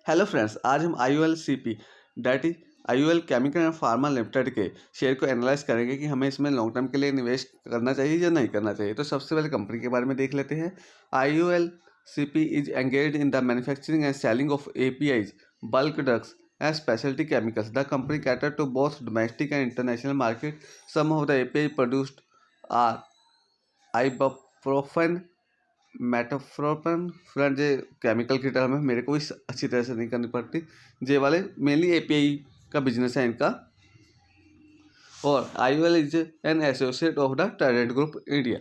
Hello friends, आज हम IULCP that is IUL chemical and pharma limited के share को एनालाइज करेंगे कि हमें इसमें लॉन्ग टर्म के लिए निवेश करना चाहिए या नहीं करना चाहिए। तो सबसे पहले कंपनी के बारे में देख लेते हैं। IULCP is engaged in the manufacturing and selling of APIs, bulk drugs and specialty chemicals. The company cater to both domestic and international market. Some of the API produced are ibuprofen, मेटाफ्रोपन। Friend ये chemical की term है, मेरे को भी अच्छी तरह से नहीं करनी पड़ती। जे वाले मेनली API का बिजनेस है इनका। और IUL is an associate of the Trident group India.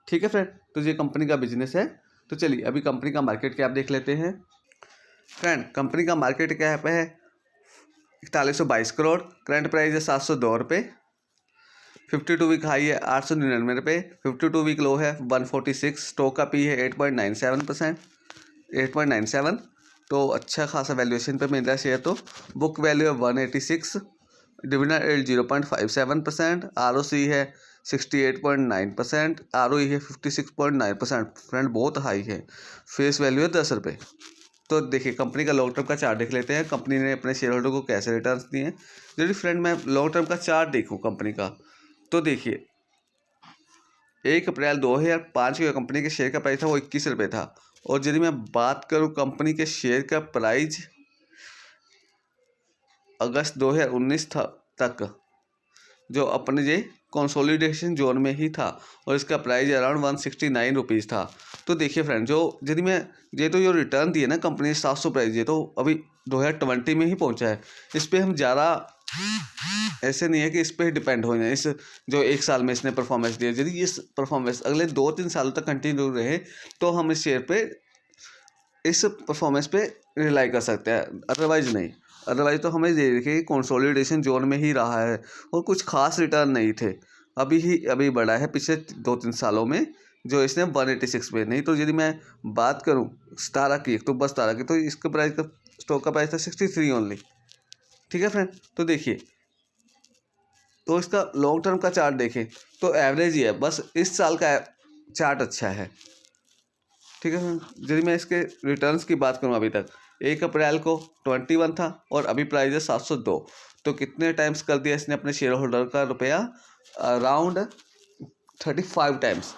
ठीक है फ्रेंड, तो ये कंपनी का बिजनेस है। तो चलिए अभी कंपनी का मार्केट कैप देख लेते हैं। फ्रेंड कंपनी का मार्केट कैप है 4122 करोड़। करंट प्राइस है 702 रुपये। 52 वीक हाई है 899 रुपये। 52 वीक लो है 146। स्टॉक का पी है 8.97%, 8.97। तो अच्छा खासा वैल्यूएशन पे मिल रहा है शेयर। तो बुक वैल्यू है 186। Dividend yield 0.57%। ROC है 68.9%। ROE है 56.9%। फ्रेंड बहुत हाई है। फेस वैल्यू है 10 रुपये। तो देखिए कंपनी का लॉन्ग टर्म का चार्ट देख लेते हैं, कंपनी ने अपने शेयर होल्डर को कैसे रिटर्न्स दिए हैं। यदि फ्रेंड मैं लॉन्ग टर्म का चार्ट देखूँ कंपनी का, तो देखिए 1 अप्रैल 2005 की कंपनी के शेयर का प्राइस था वो 21 रुपये था। और यदि मैं बात करूं कंपनी के शेयर का प्राइस अगस्त 2019 तक, जो अपने ये कंसोलिडेशन जोन में ही था, और इसका प्राइस अराउंड 169 रुपीज़ था। तो देखिए फ्रेंड, जो यदि मैं ये तो जो रिटर्न दिए ना कंपनी ने 700 प्राइस, ये तो अभी 2020 में ही पहुंचा है। इस पर हम ज़्यादा ऐसे नहीं है कि इस पर डिपेंड हो जाए। इस जो 1 साल में इसने परफॉर्मेंस दिया, यदि इस परफॉर्मेंस अगले 2-3 सालों तक कंटिन्यू रहे तो हम इस शेयर पे इस परफॉर्मेंस पे रिलाई कर सकते हैं, अदरवाइज नहीं। अदरवाइज तो हमें ये देखिए कंसोलिडेशन जोन में ही रहा है और कुछ खास रिटर्न नहीं थे। अभी बढ़ा है पिछले 2-3 सालों में, जो इसने 186 में। नहीं तो यदि मैं बात करूँ स्टारा की, अक्टूबर स्टारा की, तो इसका प्राइस का स्टॉक का प्राइस था 63 ओनली। ठीक है फ्रेंड, तो देखिए तो इसका लॉन्ग टर्म का चार्ट देखें तो एवरेज ही है, बस इस साल का चार्ट अच्छा है। ठीक है फ्रेंड, यदि मैं इसके रिटर्न्स की बात करूं, अभी तक 1 अप्रैल को 21 था और अभी प्राइस है 702। तो कितने टाइम्स कर दिया इसने अपने शेयर होल्डर का रुपया? Around 35 times.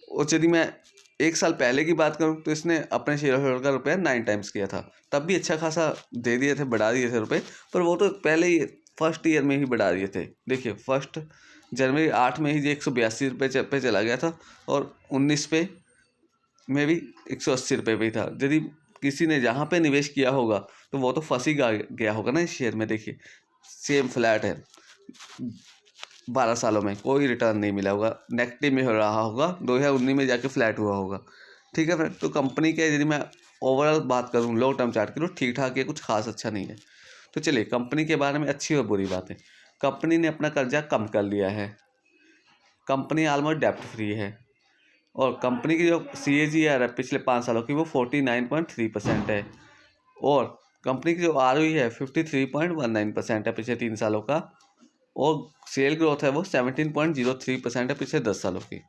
और यदि मैं 1 साल पहले की बात करूं तो इसने अपने शेयर होल्डर का रुपया 9 टाइम्स किया था। तब भी अच्छा खासा दे दिए थे, बढ़ा दिए थे रुपये, पर वो तो पहले ही फर्स्ट ईयर में ही बढ़ा दिए थे। देखिए 1 जनवरी 8 में ही ये 182 रुपये पे चला गया था और 19 पे में भी 180 रुपये पे ही था। यदि किसी ने जहाँ पे निवेश किया होगा तो वो तो फंस ही गया होगा ना इस शेयर में। देखिए सेम फ्लैट है, 12 सालों में कोई रिटर्न नहीं मिला होगा, नेगेटिव में हो रहा होगा, 2019 में जाके फ्लैट हुआ होगा। ठीक है फ्रेंड, तो कंपनी के यदि मैं ओवरऑल बात करूँ लॉन्ग टर्म चार्ट की, तो ठीक ठाक है, कुछ खास अच्छा नहीं है। तो चलिए कंपनी के बारे में अच्छी और बुरी बातें। कंपनी ने अपना कर्जा कम कर लिया है, कंपनी ऑलमोस्ट डेप्ट फ्री है, और कंपनी की जो CAGR है पिछले 5 सालों की वो 49.3% है, और कंपनी की जो ROE है 53.19% है पिछले 3 सालों का, और सेल ग्रोथ है वो 17.03% है पिछले 10 सालों की।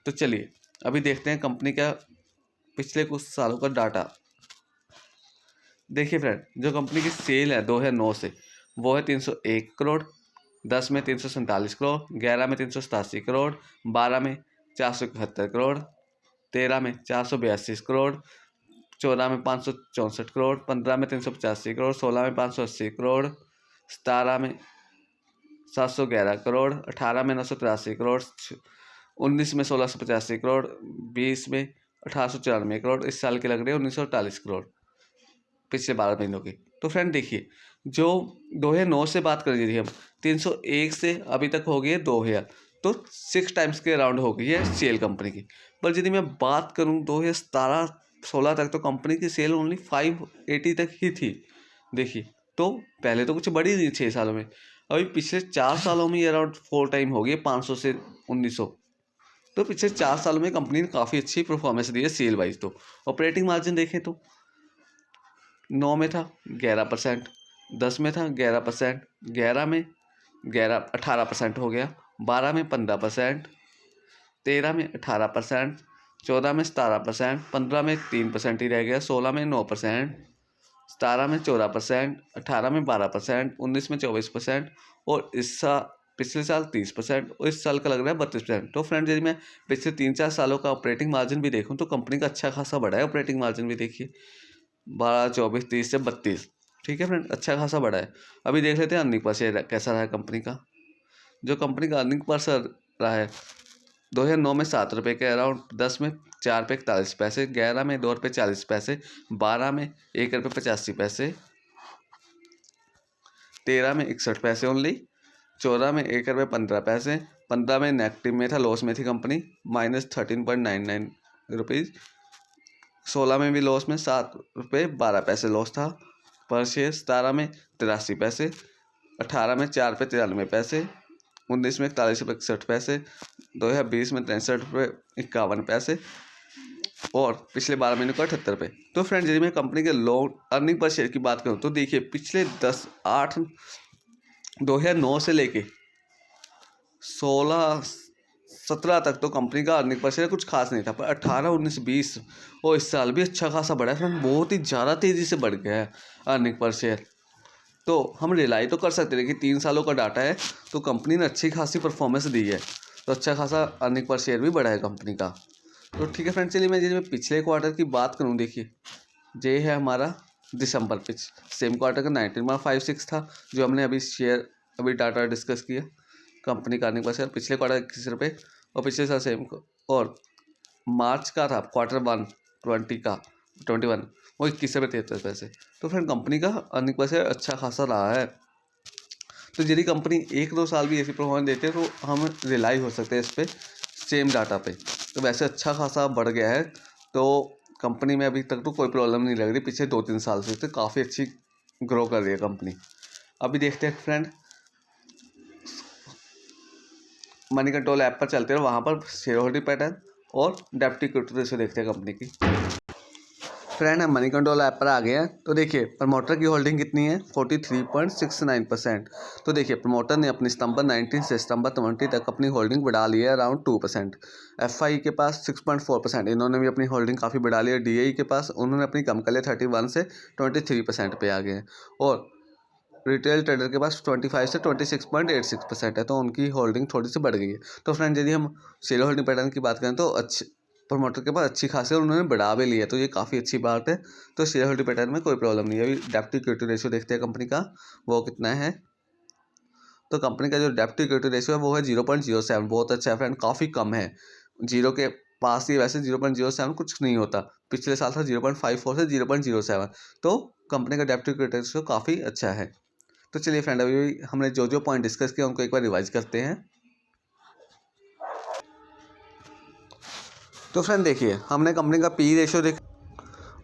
तो चलिए अभी देखते हैं कंपनी का पिछले कुछ सालों का डाटा। देखिए फ्रेंड, जो कंपनी की सेल है 2009 से वो है 301 करोड़, 10 में 347 करोड़, 11 में 387 करोड़, 12 में 471 करोड़, 13 में 482 करोड़, 14 में 564 करोड़, 15 में 385 करोड़, 16 में 580 करोड़, 17 में 711 करोड़, 18 में 983 करोड़, 19 में 1685 करोड़, 20 में 1894 करोड़, इस साल के लग रहे हैं 1948 करोड़ पिछले 12 महीनों की। तो फ्रेंड देखिए, जो 2009 से बात कर लीजिए हम, 301 से अभी तक हो गई है 2000, तो 6 टाइम्स के अराउंड हो गई है सेल कंपनी की। पर यदि मैं बात करूं 2017-16 तक, तो कंपनी की सेल ओनली 580 तक ही थी। देखिए तो पहले तो कुछ बढ़ी नहीं 6 सालों में, अभी पिछले 4 सालों में अराउंड 4 टाइम हो गई है, 500 से 1900। तो पिछले 4 सालों में कंपनी ने काफ़ी अच्छी परफॉर्मेंस दी है सेल वाइज। तो ऑपरेटिंग मार्जिन देखें तो 9 में था 11%, 10 में था 11%, 11 में 18% हो गया, 12 में 15%, 13 में 18%, 14 में 17%, 15 में 3% ही रह गया, 16 में 9%, 17 में 14%, 18 में 12%, 19 में 24% और पिछले साल 30% और इस साल का लग रहा है 32%। तो फ्रेंड यदि मैं पिछले 3-4 सालों का ऑपरेटिंग मार्जिन भी देखूं तो कंपनी का अच्छा खासा बढ़ा है। ऑपरेटिंग मार्जिन भी देखिए 12, 24, 30 से 32। ठीक है फ्रेंड, अच्छा खासा बढ़ा है। अभी देख लेते हैं अर्निंग पर शेयर कैसा रहा है कंपनी का। जो कंपनी का अर्निंग पर शेयर रहा है 2009 में 7 रुपये के अराउंड, 10 में 4 रुपये 41 पैसे, 11 में 2 रुपये 40 पैसे, 12 में 1 रुपये 85 पैसे, 13 में 61 पैसे ओनली, 14 में 1 रुपये 15 पैसे, 15 में नेगेटिव में था, लॉस में थी कंपनी, -13.99 रुपीज़, 16 में भी लॉस में 7 रुपये 12 पैसे लॉस था पर शेयर, 17 में 83 पैसे, 18 में 4 रुपये 93 पैसे, 19 में 41 रुपये 61 पैसे, 2020 में 63 रुपये 51 पैसे और पिछले 12 महीनों का 78 रुपये। तो फ्रेंड यदि मैं कंपनी के लॉन्ग अर्निंग पर शेयर की बात करूं तो देखिए पिछले 2009 से लेके 16-17 तक तो कंपनी का अर्निंग पर शेयर कुछ खास नहीं था, पर 18, 19, 20 और इस साल भी अच्छा खासा बढ़ा है फ्रेंड, बहुत ही ज़्यादा तेज़ी से बढ़ गया है अर्निंग पर शेयर। तो हम रिलाई तो कर सकते हैं कि 3 सालों का डाटा है तो कंपनी ने अच्छी खासी परफॉर्मेंस दी है, तो अच्छा खासा अर्निंग पर शेयर भी बढ़ा है कंपनी का। तो ठीक है फ्रेंड, चलिए मैं पिछले क्वार्टर की बात करूं, देखिए ये है हमारा दिसंबर पिच, सेम क्वार्टर का 19.56 था जो हमने अभी डाटा डिस्कस किया। कंपनी का अर्निंग पर शेयर पिछले क्वार्टर 21 रुपये और पिछले साल सेम और मार्च का था Q1 21 वो 21 रुपये 73 पैसे। तो फ्रेंड कंपनी का अर्निंग पर शेयर अच्छा खासा रहा है। तो यदि कंपनी 1-2 साल भी ऐसी परफॉर्मेंस देते हैं तो हम रिलाई हो सकते हैं इस पर सेम डाटा पे। तो वैसे अच्छा खासा बढ़ गया है, तो कंपनी में अभी तक तो कोई प्रॉब्लम नहीं लग रही, पिछले 2-3 साल से तो काफ़ी अच्छी ग्रो कर रही है कंपनी। अभी देखते हैं फ्रेंड मनी कंट्रोल ऐप पर चलते हैं, वहाँ पर शेयर होल्डिंग पैटर्न और डेब्ट टू इक्विटी रेशियो देखते हैं कंपनी की। फ्रेंड हम मनी कंट्रोल ऐप पर आ गए हैं, तो देखिए प्रमोटर की होल्डिंग कितनी है 43.69%। तो देखिए प्रमोटर ने अपनी सितंबर 19 से सितंबर 20 तक अपनी होल्डिंग बढ़ा ली है अराउंड 2%। एफआई के पास 6.4%, इन्होंने भी अपनी होल्डिंग काफ़ी बढ़ा ली है। डीआई के पास उन्होंने अपनी कम कर लिया 31 से 23% पे आ गए हैं और रिटेल ट्रेडर के पास 25 से 26.86% है, तो उनकी होल्डिंग थोड़ी सी बढ़ गई है। तो फ्रेंड यदि हम शेयर होल्डिंग पैटर्न की बात करें तो अच्छी प्रमोटर के पास अच्छी खासी और उन्होंने बढ़ा भी लिया, तो ये काफ़ी अच्छी बात है। तो शेयर होल्डिंग पैटर्न में कोई प्रॉब्लम नहीं है। अभी डेब्ट टू इक्विटी रेशियो देखते हैं कंपनी का वो कितना है। तो कंपनी का जो डेब्ट टू इक्विटी रेशियो है वो है 0.07, बहुत अच्छा है फ्रेंड, काफ़ी कम है। जीरो के पास ही वैसे 0.07 कुछ नहीं होता, पिछले साल था 0.54 से 0.07, तो कंपनी का डेब्ट टू इक्विटी रेशियो काफ़ी अच्छा है। तो चलिए फ्रेंड अभी हमने जो जो पॉइंट डिस्कस किया उनको एक बार रिवाइज करते हैं। तो फ्रेंड देखिए हमने कंपनी का P ratio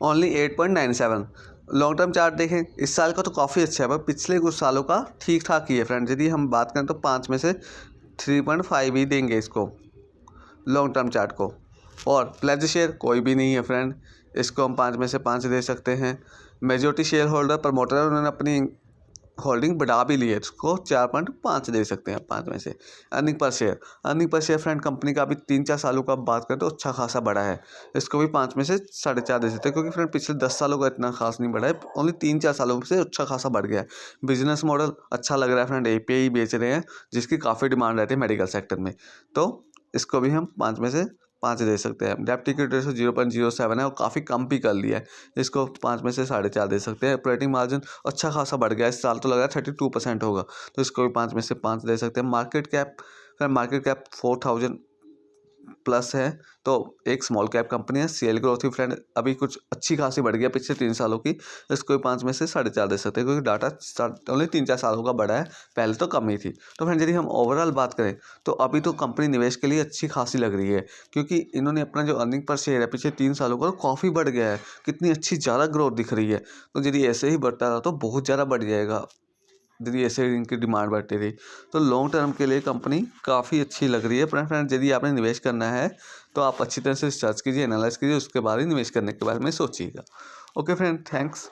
only 8.97। Long term chart देखें इस साल का तो काफ़ी अच्छा है, पर पिछले कुछ सालों का ठीक ठाक ही है फ्रेंड। यदि हम बात करें तो 5 में से 3.5 ही देंगे इसको लॉन्ग टर्म चार्ट को। और प्लेज शेयर कोई भी नहीं है फ्रेंड, इसको हम 5 में से 5 दे सकते हैं। मेजॉरिटी शेयर होल्डर प्रमोटर उन्होंने अपनी होल्डिंग बढ़ा भी ली है, इसको 4.5 दे सकते हैं 5 में से। Earning per share friend company का अभी 3-4 सालों का बात करें तो अच्छा खासा बढ़ा है, इसको भी 5 में से 4.5 दे सकते हैं, क्योंकि फ्रेंड पिछले 10 सालों का इतना खास नहीं बढ़ा है, ओनली 3-4 सालों से अच्छा खासा बढ़ गया है। बिजनेस मॉडल अच्छा लग रहा है फ्रेंड, एपीआई बेच रहे हैं जिसकी काफ़ी डिमांड रहती है मेडिकल सेक्टर में, तो इसको भी हम 5 में से 5 दे सकते हैं। डेब्ट टू इक्विटी रेशियो 0.07 है और काफ़ी कम भी कर लिया है, इसको 5 में से 4.5 दे सकते हैं। ऑपरेटिंग मार्जिन अच्छा खासा बढ़ गया, इस साल तो लग रहा है 32% होगा, तो इसको भी 5 में से 5 दे सकते हैं। मार्केट कैप 4000 प्लस है, तो एक स्मॉल कैप कंपनी है। सेल ग्रोथ भी फ्रेंड अभी कुछ अच्छी खासी बढ़ गया पिछले 3 सालों की, इसको भी 5 में से 4.5 दे सकते हैं, क्योंकि डाटा ओनली 3-4 सालों का बढ़ा है, पहले तो कम ही थी। तो फ्रेंड यदि हम ओवरऑल बात करें तो अभी तो कंपनी निवेश के लिए अच्छी खासी लग रही है, क्योंकि इन्होंने अपना जो अर्निंग पर शेयर है पिछले 3 सालों का काफ़ी बढ़ गया है, कितनी अच्छी ज़्यादा ग्रोथ दिख रही है। तो यदि ऐसे ही बढ़ता रहा तो बहुत ज़्यादा बढ़ जाएगा, यदि ऐसे इनकी डिमांड बढ़ती रही तो लॉन्ग टर्म के लिए कंपनी काफ़ी अच्छी लग रही है। फ्रेंड यदि आपने निवेश करना है तो आप अच्छी तरह से रिसर्च कीजिए, एनालाइज कीजिए, उसके बाद ही निवेश करने के बारे में सोचिएगा। Okay friend, thanks.